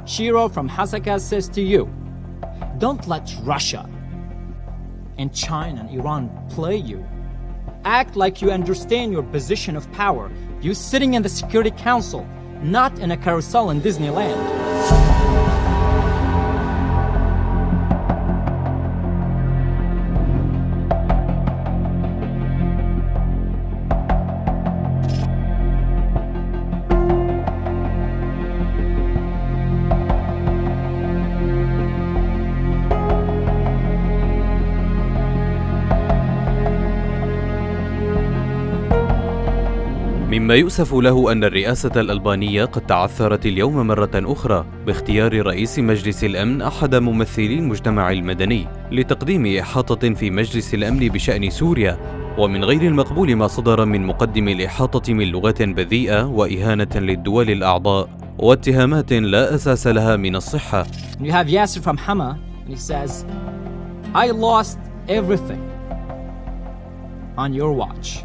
Shiro from Hasaka says to you, don't let Russia and China and Iran play you. Act like you understand your position of power. You sitting in the Security Council, not in a carousel in Disneyland. مما يؤسف له أن الرئاسة الألبانية قد تعثرت اليوم مرة أخرى باختيار رئيس مجلس الأمن أحد ممثلي المجتمع المدني لتقديم إحاطة في مجلس الأمن بشأن سوريا، ومن غير المقبول ما صدر من مقدم الإحاطة من لغة بذيئة وإهانة للدول الأعضاء واتهامات لا أساس لها من الصحة. You have Yasser from Hama and he says, I lost everything on your watch.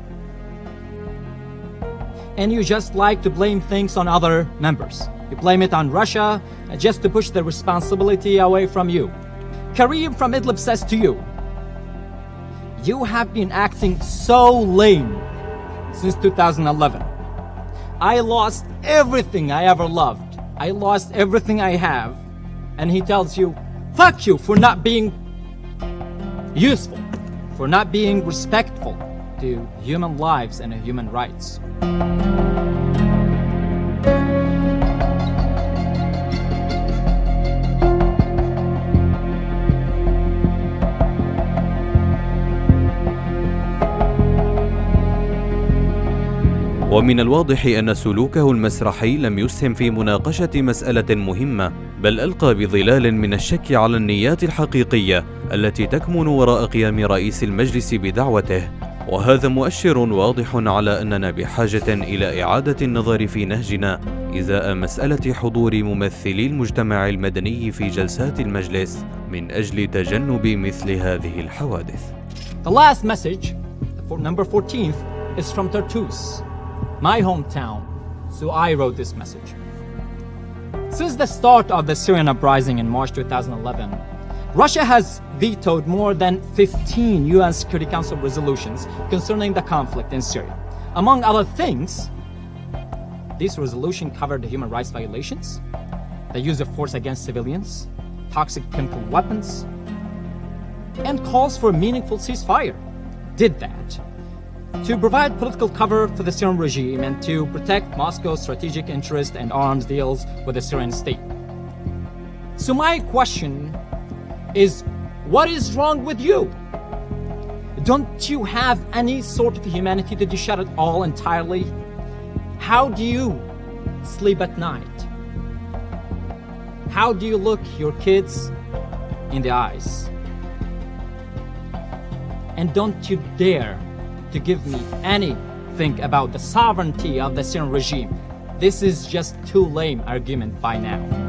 And you just like to blame things on other members. You blame it on Russia just to push the responsibility away from you. Karim from Idlib says to you, you have been acting so lame since 2011. I lost everything I ever loved. I lost everything I have. And he tells you, fuck you for not being useful, for not being respectful to human lives and human rights. ومن الواضح أن سلوكه المسرحي لم يسهم في مناقشة مسألة مهمة، بل ألقى بظلال من الشك على النيات الحقيقية التي تكمن وراء قيام رئيس المجلس بدعوته، وهذا مؤشر واضح على أننا بحاجة إلى إعادة النظر في نهجنا إزاء مسألة حضور ممثلي المجتمع المدني في جلسات المجلس من أجل تجنب مثل هذه الحوادث. The last message, for number 14th, is from Tartus, my hometown, so I wrote this message. Since the start of the Syrian uprising in March 2011, Russia has vetoed more than 15 UN Security Council resolutions concerning the conflict in Syria. Among other things, this resolution covered human rights violations, the use of force against civilians, toxic chemical weapons, and calls for a meaningful ceasefire. Did that to provide political cover for the Syrian regime and to protect Moscow's strategic interest and arms deals with the Syrian state. So my question is, what is wrong with you? Don't you have any sort of humanity? Did you shut it all entirely? How do you sleep at night? How do you look your kids in the eyes? And don't you dare to give me anything about the sovereignty of the Syrian regime. This is just too lame argument by now.